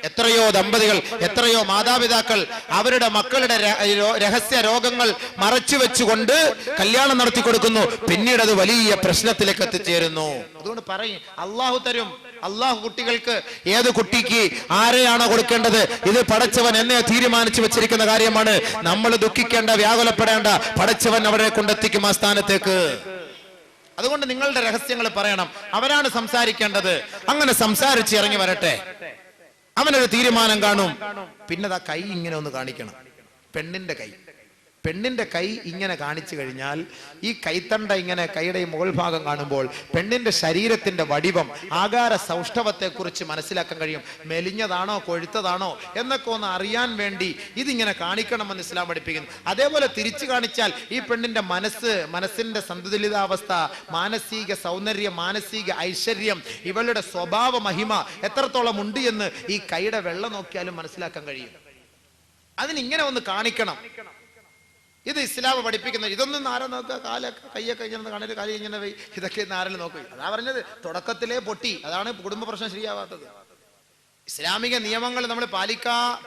എത്രയോ ദമ്പതികൾ, എത്രയോ മാതാപിതാക്കൾ അവരുടെ മക്കളുടെ രഹസ്യ രോഗങ്ങൾ മറച്ചു വെച്ചുകൊണ്ട് കല്യാണം നടത്തി കൊടുക്കുന്നു. പിന്നീട് അത് വലിയ പ്രശ്നത്തിലേക്ക് എത്തിച്ചേരുന്നു. അതുകൊണ്ട് പറയും, അള്ളാഹു തരും. അള്ളാഹു കുട്ടികൾക്ക് ഏത് കുട്ടിക്ക് ആരെയാണോ കൊടുക്കേണ്ടത്, ഇത് പടച്ചവൻ എന്നെ തീരുമാനിച്ചു വെച്ചിരിക്കുന്ന കാര്യമാണ്. നമ്മൾ ദുഃഖിക്കേണ്ട, വ്യാകുലപ്പെടേണ്ട. പടച്ചവൻ അവരെ കൊണ്ടെത്തിക്കും ആ സ്ഥാനത്തേക്ക്. അതുകൊണ്ട് നിങ്ങളുടെ രഹസ്യങ്ങൾ പറയണം. അവരാണ് സംസാരിക്കേണ്ടത്. അങ്ങനെ സംസാരിച്ച് ഇറങ്ങി വരട്ടെ. അവനൊരു തീരുമാനം കാണും. പിന്നെ ആ കൈ ഇങ്ങനെ ഒന്ന് കാണിക്കണം. പെണ്ണിന്റെ കൈ ഇങ്ങനെ കാണിച്ചു കഴിഞ്ഞാൽ ഈ കൈത്തണ്ട ഇങ്ങനെ കൈയുടെ മുകൾ ഭാഗം കാണുമ്പോൾ പെണ്ണിന്റെ ശരീരത്തിന്റെ വടിവം, ആകാര സൗഷ്ഠവത്തെ കുറിച്ച് മനസ്സിലാക്കാൻ കഴിയും. മെലിഞ്ഞതാണോ കൊഴുത്തതാണോ എന്നൊക്കെ ഒന്ന് അറിയാൻ വേണ്ടി ഇതിങ്ങനെ കാണിക്കണമെന്ന് ഇസ്ലാം പഠിപ്പിക്കുന്നു. അതേപോലെ തിരിച്ചു കാണിച്ചാൽ ഈ പെണ്ണിന്റെ മനസ്സിന്റെ സന്തുലിതാവസ്ഥ, മാനസിക സൗന്ദര്യം, മാനസിക ഐശ്വര്യം, ഇവളുടെ സ്വഭാവ മഹിമ എത്രത്തോളം ഉണ്ട് എന്ന് ഈ കൈയുടെ വെള്ളം നോക്കിയാലും മനസ്സിലാക്കാൻ കഴിയും. അതിനിങ്ങനെ ഒന്ന് കാണിക്കണം. ഇത് ഇസ്ലാം പഠിപ്പിക്കുന്നത്. ഇതൊന്നും ആരും നോക്കുക, കൈയൊക്കെ ഇങ്ങനെ കാണരുത്, കാലി ഇങ്ങനെ ഇതൊക്കെ ആരെങ്കിലും നോക്കുക. അതാ പറഞ്ഞത്, തുടക്കത്തിലേ പൊട്ടി. അതാണ് കുടുംബ പ്രശ്നം ശരിയാവാത്തത്. ഇസ്ലാമിക നിയമങ്ങൾ നമ്മൾ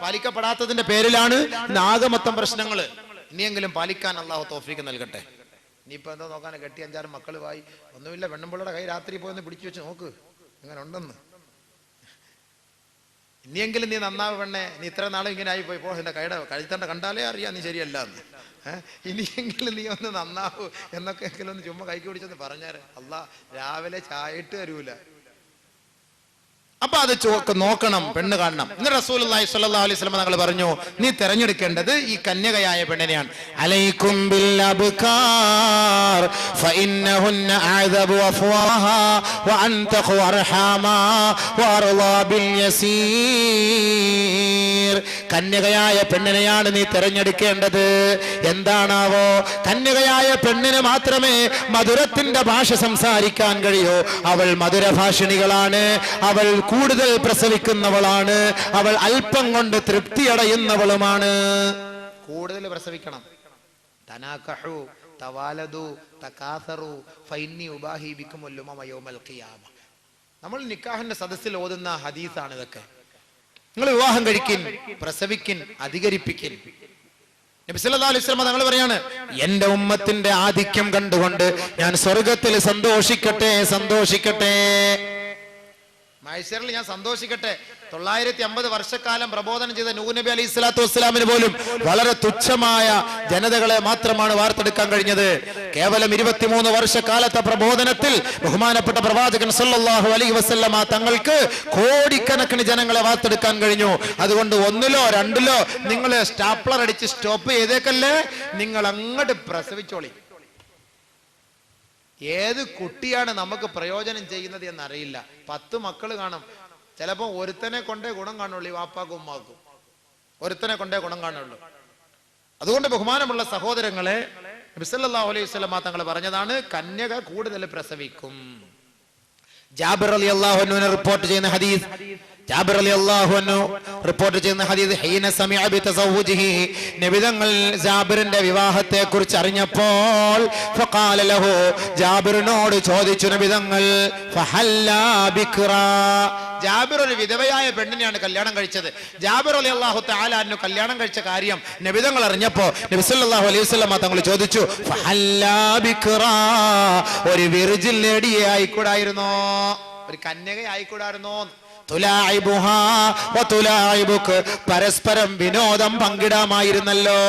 പാലിക്കപ്പെടാത്തതിന്റെ പേരിലാണ് ആകെ മൊത്തം പ്രശ്നങ്ങൾ. ഇനിയെങ്കിലും പാലിക്കാൻ അള്ളാഹു തൗഫീഖ് നൽകട്ടെ. ഇനിയിപ്പോ എന്തോ നോക്കാനെ, കെട്ടി 5-6 മക്കളുമായി ഒന്നുമില്ല, പെണ്ണുമ്പിള്ളയുടെ കൈ രാത്രി പോയെന്ന് പിടിച്ചു വെച്ച് നോക്ക് അങ്ങനെ ഉണ്ടെന്ന്. ഇനിയെങ്കിലും നീ നന്നാവ് പെണ്ണെ, നീ ഇത്ര നാളും ഇങ്ങനെ ആയി പോയി, എന്റെ കഴുത്തണ്ട കണ്ടാലേ അറിയാം നീ ശരിയല്ല എന്ന്. ഇനിയെങ്കിലും നീ ഒന്ന് നന്നാവൂ എന്നൊക്കെ ഒന്ന് ചുമ്മാ കൈക്ക് പിടിച്ചൊന്ന് പറഞ്ഞാറ്. അല്ലാ രാവിലെ ചായ ഇട്ട് തരൂല. അപ്പൊ അത് നോക്കണം, പെണ്ണ് കാണണം. ഇന്ന് റസൂലുള്ളാഹി സ്വല്ലല്ലാഹു അലൈഹി വസല്ലം തങ്ങൾ പറഞ്ഞു, നീ തിരഞ്ഞെടുക്കേണ്ടത് ഈ കന്യകയായ പെണ്ണിനെയാണ്. അലൈക്കും ബിൽ അബ്കാർ ഫഇന്നഹുന്ന അഅദബു അഫ്വാഹാ വഅൻതഖു അർഹാമാ വഅർളാ ബിൽ യസീർ. കന്യകയായ പെണ്ണിനെയാണ് നീ തിരഞ്ഞെടുക്കേണ്ടത്. എന്താണാവോ, കന്യകയായ പെണ്ണിന് മാത്രമേ മധുരത്തിന്റെ ഭാഷ സംസാരിക്കാൻ കഴിയൂ. അവൾ മധുരഭാഷിണികളാണ്. അവൾ കൂടുതൽ പ്രസവിക്കുന്നവളാണ്. അവൾ അല്പം കൊണ്ട് തൃപ്തി അടയുന്നവളുമാണ്. കൂടുതൽ പ്രസവിക്കണം. തനാകഹു തവാലദു തകാസറു ഫഇന്നി ഉബാഹി ബികുമുൽ ഉമമ യൗമൽ ഖിയാമ. നമ്മൾ നിക്കാഹിന്റെ സദസ്സിൽ ഓതുന്ന ഹദീസാണ് ഇതൊക്കെ. നിങ്ങൾ വിവാഹം കഴിക്കിൻ, പ്രസവിക്കിൻ, അധികരിപ്പിക്കിൻ. നബി സല്ലല്ലാഹു അലൈഹി വസല്ലം തങ്ങൾ പറയാണ്, എന്റെ ഉമ്മത്തിന്റെ ആധിക്യം കണ്ടുകൊണ്ട് ഞാൻ സ്വർഗത്തിൽ സന്തോഷിക്കട്ടെ. മഹ്ശറിൽ ഞാൻ സന്തോഷിക്കട്ടെ. 950 വർഷക്കാലം പ്രബോധനം ചെയ്ത നൂഹ് നബി അലൈഹി സ്വലാത്തു വസ്സലാമിന് പോലും വളരെ തുച്ഛമായ ജനതകളെ മാത്രമാണ് വാർത്തെടുക്കാൻ കഴിഞ്ഞത്. കേവലം 23 വർഷക്കാലത്തെ പ്രബോധനത്തിൽ ബഹുമാനപ്പെട്ട പ്രവാചകൻ സല്ലല്ലാഹു അലൈഹി വസല്ലമ തങ്ങൾക്ക് കോടിക്കണക്കിന് ജനങ്ങളെ വാർത്തെടുക്കാൻ കഴിഞ്ഞു. അതുകൊണ്ട് 1-ലോ 2-ലോ നിങ്ങൾ സ്റ്റാപ്ലർ അടിച്ച് സ്റ്റോപ്പ് ചെയ്തേക്കല്ലേ, നിങ്ങൾ അങ്ങോട്ട് പ്രസവിച്ചോളി. ഏത് കുട്ടിയാണ് നമുക്ക് പ്രയോജനം ചെയ്യുന്നത് എന്നറിയില്ല. 10 മക്കൾ കാണും. ചിലപ്പോൾ ഒരുത്തനെ കൊണ്ടേ ഗുണം കാണുള്ളൂ. വാപ്പാക്കും ഉമ്മാക്കും ഒരുത്തനെ കൊണ്ടേ ഗുണം കാണുള്ളൂ. അതുകൊണ്ട് ബഹുമാനമുള്ള സഹോദരങ്ങളെ, നബി സല്ലല്ലാഹു അലൈഹി വസല്ലം തങ്ങൾ പറഞ്ഞതാണ്, കന്യക കൂടുതൽ പ്രസവിക്കും. ജാബിർ റളിയല്ലാഹു അൻഹു റിപ്പോർട്ട് ചെയ്യുന്ന ഹദീസ്, ഹീന സമിഅ ബിതസവ്വുജിഹി, നബി തങ്ങൾ ജാബിറിന്റെ വിവാഹത്തെ കുറിച്ച് അറിഞ്ഞപ്പോൾ ഫഖാല ലഹു, ജാബിറിനോട് ചോദിച്ചു നബി തങ്ങൾ, ഫഹല്ലാ ബിക്റാ, ജാബിർ ഒരു വിധവയായ പെണ്ണിനെയാണ് കല്യാണം കഴിച്ചത്. ജാബിർ റളിയല്ലാഹു തആല അൻഹു കല്യാണം കഴിച്ച കാര്യം നബി തങ്ങൾ അറിഞ്ഞപ്പോൾ നബി സല്ലല്ലാഹു അലൈഹി വസല്ലം തങ്ങൾ ചോദിച്ചു, ഫഹല്ലാ ബിക്റാ, ഒരു വിർജിൻ ലേഡിയെ ആയിക്കൂടായിരുന്നോ, ഒരു കന്യക ആയിക്കൂടായിരുന്നോ? പരസ്പരം വിനോദം പങ്കിടാമായിരുന്നല്ലോ.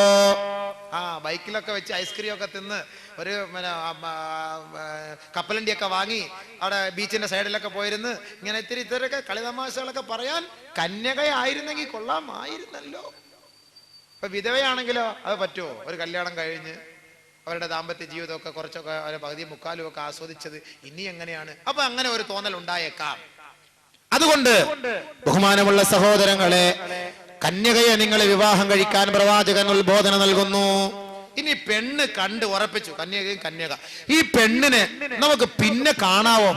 ബൈക്കിലൊക്കെ വെച്ച് ഐസ്ക്രീം ഒക്കെ തിന്ന് ഒരു കപ്പലണ്ടിയൊക്കെ വാങ്ങി അവിടെ ബീച്ചിന്റെ സൈഡിലൊക്കെ പോയിരുന്ന് ഇങ്ങനെ ഇത്തരൊക്കെ കളിതമാശകളൊക്കെ പറയാൻ കന്യകയായിരുന്നെങ്കിൽ കൊള്ളാമായിരുന്നല്ലോ. ഇപ്പൊ വിധവയാണെങ്കിലോ അത് പറ്റുമോ? ഒരു കല്യാണം കഴിഞ്ഞ് അവരുടെ ദാമ്പത്യ ജീവിതമൊക്കെ കുറച്ചൊക്കെ അവരുടെ പകുതി മുക്കാലും ഒക്കെ ആസ്വദിച്ചത് ഇനി എങ്ങനെയാണ്? അപ്പൊ അങ്ങനെ ഒരു തോന്നൽ ഉണ്ടായേക്കാം. അതുകൊണ്ട് ബഹുമാനമുള്ള സഹോദരങ്ങളെ, കന്യകയെ നിങ്ങൾ വിവാഹം കഴിക്കാൻ പ്രവാചകൻ ഉത്ബോധന നൽകുന്നു. ഇനി പെണ്ണ് കണ്ട് ഉറപ്പിച്ചു, കന്യക. ഈ പെണ്ണിനെ നമുക്ക് പിന്നെ കാണാവോ?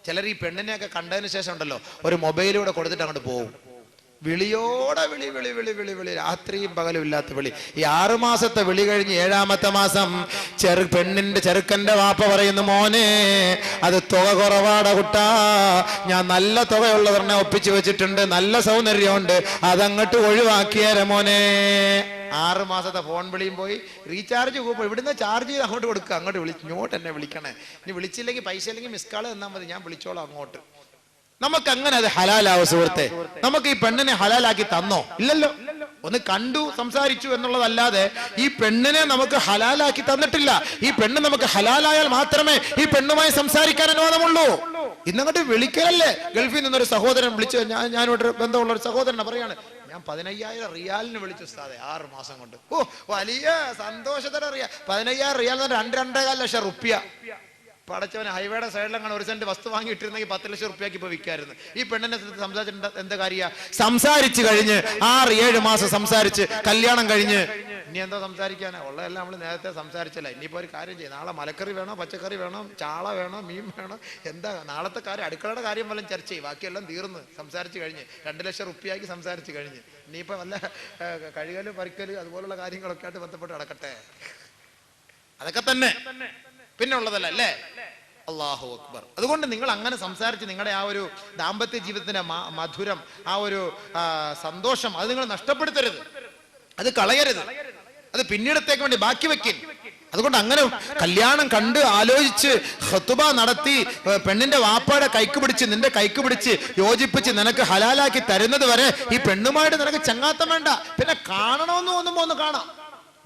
ചിലർ ഈ പെണ്ണിനെയൊക്കെ കണ്ടതിന് ശേഷം ഉണ്ടല്ലോ, ഒരു മൊബൈലിലൂടെ കൊടുത്തിട്ട് അങ്ങോട്ട് പോകും. വിളിയോടെ വിളി വിളി വിളി വിളി വിളി, രാത്രിയും പകലും ഇല്ലാത്ത വിളി. ഈ 6 മാസത്തെ വിളി കഴിഞ്ഞ് 7ാമത്തെ മാസം ചെറുക്കന്റെ വാപ്പ പറയുന്നു, മോനെ അത് തുക കുറവാട കുട്ടാ, ഞാൻ നല്ല തുകയുള്ളവരെ ഒപ്പിച്ചു വെച്ചിട്ടുണ്ട്, നല്ല സൗന്ദര്യമുണ്ട്, അതങ്ങോട്ട് ഒഴിവാക്കിയാരെ മോനെ. 6 മാസത്തെ ഫോൺ വിളിയും പോയി. റീചാർജ് പോകുമ്പോൾ ഇവിടുന്ന് ചാർജ് ചെയ്ത് അങ്ങോട്ട് കൊടുക്കുക, അങ്ങോട്ട് ഇങ്ങോട്ട് എന്നെ വിളിക്കണേ, ഇനി വിളിച്ചില്ലെങ്കിൽ പൈസ ഇല്ലെങ്കിൽ മിസ് കാൾ തന്നാൽ മതി, ഞാൻ വിളിച്ചോളാം അങ്ങോട്ട്. നമുക്ക് അങ്ങനെ അത് ഹലാലാവോ സുഹൃത്തെ? നമുക്ക് ഈ പെണ്ണിനെ ഹലാലാക്കി തന്നോ? ഇല്ലല്ലോ. ഒന്ന് കണ്ടു സംസാരിച്ചു എന്നുള്ളതല്ലാതെ ഈ പെണ്ണിനെ നമുക്ക് ഹലാലാക്കി തന്നിട്ടില്ല. ഈ പെണ്ണ് നമുക്ക് ഹലാലായാൽ മാത്രമേ ഈ പെണ്ണുമായി സംസാരിക്കാൻ അനുവാദമുള്ളൂ. ഇന്നങ്ങോട്ട് വിളിക്കലല്ലേ. ഗൾഫിൽ നിന്നൊരു സഹോദരൻ വിളിച്ചു, ഞാനോട് ബന്ധമുള്ള ഒരു സഹോദരനെ പറയാണ്, ഞാൻ 15,000 റിയാലിന് വിളിച്ചു ഉസ്താദെ 6 മാസം കൊണ്ട്. ഓ വലിയ സന്തോഷത്തോടെ അറിയാം. 15,000 റിയാൽ 2-2.25 ലക്ഷം റുപ്യ. പടച്ചവന് ഹൈവേയുടെ സൈഡിലങ്ങനെ 1 സെന്റ് വസ്തു വാങ്ങി ഇട്ടിരുന്നെങ്കിൽ 10 ലക്ഷം റുപ്യക്ക് ഇപ്പൊ വിൽക്കായിരുന്നു. ഈ പെണ്ണിനെ സംസാരിച്ചിട്ട് എന്താ കാര്യ? സംസാരിച്ചു കഴിഞ്ഞ് 6-7 മാസം സംസാരിച്ച് കല്യാണം കഴിഞ്ഞ് ഇനി എന്തോ സംസാരിക്കാനാ? ഉള്ളതെല്ലാം നമ്മൾ നേരത്തെ സംസാരിച്ചല്ല. ഇനിയിപ്പോ ഒരു കാര്യം ചെയ്യും, നാളെ മലക്കറി വേണോ, പച്ചക്കറി വേണോ, ചാള വേണോ, മീൻ വേണോ, എന്താ നാളത്തെ കാര്യം, അടുക്കളയുടെ കാര്യം വല്ലതും ചർച്ച ചെയ്യും. ബാക്കിയെല്ലാം തീർന്ന് സംസാരിച്ച് കഴിഞ്ഞ് 2 ലക്ഷം റുപ്യക്ക് സംസാരിച്ച് കഴിഞ്ഞ് ഇനിയിപ്പോ വല്ല കഴുകല് പറിക്കല് അതുപോലുള്ള കാര്യങ്ങളൊക്കെ ആയിട്ട് ബന്ധപ്പെട്ട് നടക്കട്ടെ. അതൊക്കെ തന്നെ പിന്നെ ഉള്ളതല്ല അല്ലേ? അല്ലാഹു അക്ബർ. അതുകൊണ്ട് നിങ്ങൾ അങ്ങനെ സംസാരിച്ച് നിങ്ങളുടെ ആ ഒരു ദാമ്പത്യ ജീവിതത്തിന്റെ മധുരം, ആ ഒരു സന്തോഷം അത് നിങ്ങൾ നഷ്ടപ്പെടുത്തരുത്, അത് കളയരുത്, അത് പിന്നീടത്തേക്ക് വേണ്ടി ബാക്കി വെക്കും. അതുകൊണ്ട് അങ്ങനെ കല്യാണം കണ്ട് ആലോചിച്ച് ഖുതുബ നടത്തി പെണ്ണിന്റെ വാപ്പയുടെ കൈക്ക് പിടിച്ച് നിന്റെ കൈക്ക് പിടിച്ച് യോജിപ്പിച്ച് നിനക്ക് ഹലാലാക്കി തരുന്നത് വരെ ഈ പെണ്ണുമായിട്ട് നിനക്ക് ചങ്ങാത്തം വേണ്ട. പിന്നെ കാണണമെന്ന് തോന്നുമ്പോ ഒന്ന് കാണാം.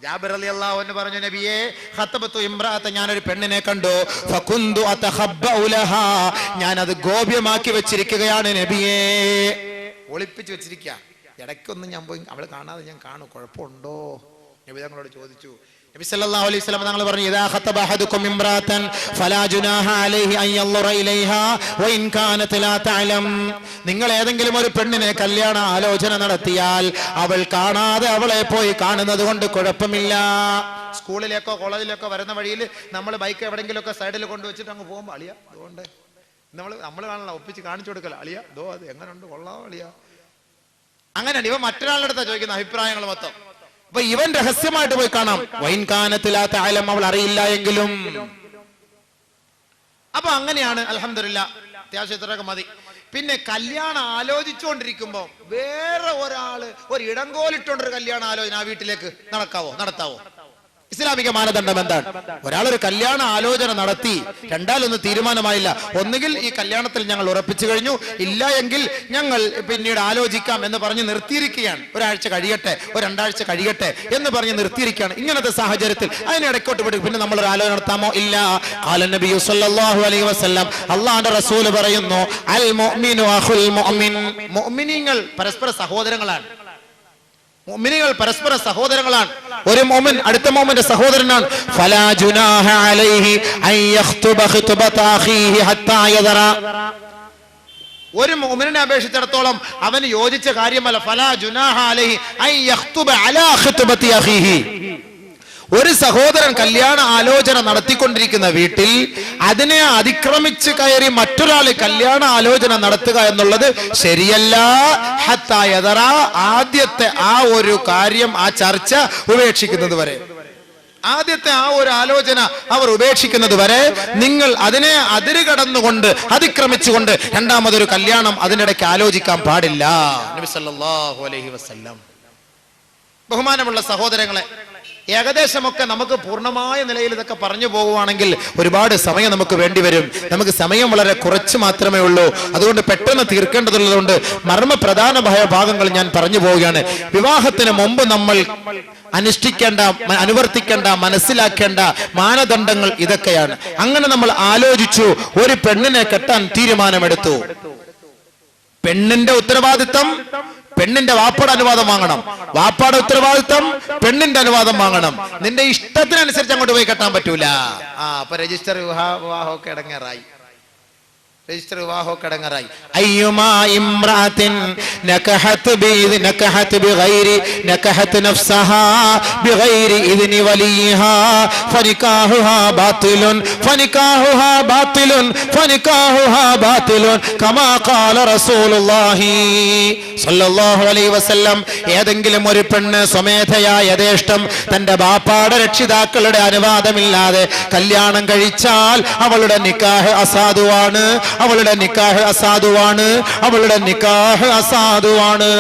ജാബിർ റളിയല്ലാഹു അൻഹു പറഞ്ഞു, നബിയേ ഖതബതു ഇംറാഅത, ഞാനൊരു പെണ്ണിനെ കണ്ടു, ഫകുന്തു അതഖബ്ബഉ ലഹാ, ഞാൻ അത് ഗോപ്യമാക്കി വെച്ചിരിക്കുകയാണ് നബിയേ, ഒളിപ്പിച്ചു വെച്ചിരിക്കുക. ഇടയ്ക്കൊന്നും ഞാൻ പോയി അവളെ കാണാതെ ഞാൻ കാണും, കുഴപ്പമുണ്ടോ? നബി തങ്ങളോട് ചോദിച്ചു. നബി സല്ലല്ലാഹു അലൈഹി വസല്ലം തങ്ങൾ പറഞ്ഞു, ഇദാ ഖതബ അഹദുകും ഇംറാഅതൻ ഫലാ ജുനാഹ അലൈഹി അൻ യൻളുറ ഇലൈഹാ വഇൻ കാനത് ലാ തഅലം. നിങ്ങൾ ഏതെങ്കിലും ഒരു പെണ്ണിനെ കല്യാണ ആലോചന നടത്തിയാൽ അവൾ കാണാതെ അവളെ പോയി കാണുന്നത് കൊണ്ട് കുഴപ്പമില്ല. സ്കൂളിലേക്കോ കോളേജിലേക്കോ വരുന്ന വഴിയിൽ നമ്മൾ ബൈക്ക് എവിടെയെങ്കിലുമൊക്കെ സൈഡിൽ കൊണ്ടുവച്ചിട്ട് അങ്ങ് പോകുമ്പോൾ അളിയ അതുകൊണ്ട് നമ്മൾ കാണണം, ഒപ്പിച്ച് കാണിച്ചു കൊടുക്കല, അളിയ ദോ അത് എങ്ങനെയുണ്ട്, കൊള്ളാം അളിയ. അങ്ങനെയാണ് ഇവ മറ്റൊരാളുടെ അടുത്താ ചോദിക്കുന്ന അഭിപ്രായങ്ങൾ മൊത്തം. അപ്പൊ ഇവൻ രഹസ്യമായിട്ട് പോയി കാണാം. വൈൻകാനത്തിലാത്ത ആലം അവൾ അറിയില്ല എങ്കിലും. അപ്പൊ അങ്ങനെയാണ്. അൽഹംദുലില്ലാ, അത്യാവശ്യം ഇത്രയൊക്കെ മതി. പിന്നെ കല്യാണം ആലോചിച്ചുകൊണ്ടിരിക്കുമ്പോ വേറെ ഒരാള് ഒരു ഇടങ്കോലിട്ടോണ്ടൊരു കല്യാണ ആലോചന ആ വീട്ടിലേക്ക് നടത്താവോ? ഇസ്ലാമിക മാനദണ്ഡം എന്താണ്? ഒരാളൊരു കല്യാണ ആലോചന നടത്തി, രണ്ടാലൊന്നും തീരുമാനമായില്ല, ഒന്നുകിൽ ഈ കല്യാണത്തിൽ ഞങ്ങൾ ഉറപ്പിച്ചു കഴിഞ്ഞു, ഇല്ല എങ്കിൽ ഞങ്ങൾ പിന്നീട് ആലോചിക്കാം എന്ന് പറഞ്ഞ് നിർത്തിയിരിക്കുകയാണ്. ഒരാഴ്ച കഴിയട്ടെ, 2 ആഴ്ച കഴിയട്ടെ എന്ന് പറഞ്ഞ് നിർത്തിയിരിക്കുകയാണ്. ഇങ്ങനത്തെ സാഹചര്യത്തിൽ അതിനിടയ്ക്കോട്ട് വിടും. പിന്നെ നമ്മൾ ഒരു ആലോചന നടത്താമോ? ഇല്ല. ഖാല നബിയു സല്ലല്ലാഹു അലൈഹി വസല്ലം, അല്ലാഹുവിന്റെ റസൂൽ പറയുന്നു, അൽ മുഅ്മിനു അഖുൽ മുഅ്മിൻ, മുഅ്മിനീങ്ങൾ പരസ്പര സഹോദരങ്ങളാണ്. മുഅ്മിനീങ്ങൾ പരസ്പര സഹോദരങ്ങളാണ്. ഒരു മുഅ്മിൻ അടുത്ത മുഅ്മിന്റെ സഹോദരനാണ്. ഫലാ ജുനാഹ അലൈഹി അൻ യഖ്തുബ ഖുത്ബത അഖീഹി ഹത്താ യദറ. ഒരു മുഅ്മിനെ അപേക്ഷിച്ചിടത്തോളം അവന് യോജിച്ച കാര്യമല്ല. ഫലാ ജുനാഹ അലൈഹി അൻ യഖ്തുബ അലാ ഖുത്ബതി അഖീഹി. ഒരു സഹോദരൻ കല്യാണ ആലോചന നടത്തിക്കൊണ്ടിരിക്കുന്ന വീട്ടിൽ അതിനെ അതിക്രമിച്ച് കയറി മറ്റൊരാൾ കല്യാണ ആലോചന നടത്തുക എന്നുള്ളത് ശരിയല്ല. ഹത്താ യദറ, ആദ്യത്തെ ആ ഒരു കാര്യം, ആ ചർച്ച ഉപേക്ഷിക്കുന്നത് വരെ, ആദ്യത്തെ ആ ഒരു ആലോചന അവർ ഉപേക്ഷിക്കുന്നത് വരെ നിങ്ങൾ അതിനെ അതിര് കടന്നുകൊണ്ട് അതിക്രമിച്ചുകൊണ്ട് രണ്ടാമതൊരു കല്യാണം അതിനിടയ്ക്ക് ആലോചിക്കാൻ പാടില്ല. നബി സല്ലല്ലാഹു അലൈഹി വസല്ലം. ബഹുമാനമുള്ള സഹോദരങ്ങളെ, ഏകദേശമൊക്കെ നമുക്ക് പൂർണ്ണമായ നിലയിൽ ഇതൊക്കെ പറഞ്ഞു പോകുവാണെങ്കിൽ ഒരുപാട് സമയം നമുക്ക് വേണ്ടി വരും. നമുക്ക് സമയം വളരെ കുറച്ച് മാത്രമേ ഉള്ളൂ. അതുകൊണ്ട് പെട്ടെന്ന് തീർക്കേണ്ടതുള്ളതുകൊണ്ട് മർമ്മപ്രധാനമായ ഭാഗങ്ങൾ ഞാൻ പറഞ്ഞു പോവുകയാണ്. വിവാഹത്തിന് മുമ്പ് നമ്മൾ അനുഷ്ഠിക്കേണ്ട, അനുവർത്തിക്കേണ്ട, മനസ്സിലാക്കേണ്ട മാനദണ്ഡങ്ങൾ ഇതൊക്കെയാണ്. അങ്ങനെ നമ്മൾ ആലോചിച്ചു, ഒരു പെണ്ണിനെ കെട്ടാൻ തീരുമാനമെടുത്തു. പെണ്ണിന്റെ ഉത്തരവാദിത്തം പെണ്ണിന്റെ വാപ്പയുടെ അനുവാദം വാങ്ങണം, വാപ്പയുടെ ഉത്തരവാദിത്തം പെണ്ണിന്റെ അനുവാദം വാങ്ങണം. നിന്റെ ഇഷ്ടത്തിനനുസരിച്ച് അങ്ങോട്ട് പോയി കെട്ടാൻ പറ്റൂല. അപ്പൊ രജിസ്റ്റർ വിവാഹമൊക്കെ ഇടങ്ങേറായി. അയ്യുമാ ഇംറാത്തിൻ നകഹത് ബിഗൈരി നകഹത് നഫ്സഹാ ബിഗൈരി ഇദ്നി വലിഹാ ഫനികാഹുഹാ ബാത്തിലുൻ ഫനികാഹുഹാ ബാത്തിലുൻ ഫനികാഹുഹാ ബാത്തിലുൻ കമാ ഖാല റസൂലുള്ളാഹി സല്ലല്ലാഹു അലൈഹി വസല്ലം ഏതെങ്കിലും ഒരു പെണ്ണ് സ്വമേധയാ യഥേഷ്ടം തന്റെ ബാപ്പാടെ രക്ഷിതാക്കളുടെ അനുവാദമില്ലാതെ കല്യാണം കഴിച്ചാൽ അവളുടെ നിക്കാഹ് അസാധുവാണ്, അവളുടെ നിക്കാഹ് അസാധുവാണ്, അവളുടെ നിക്കാഹ് അസാധുവാണ്.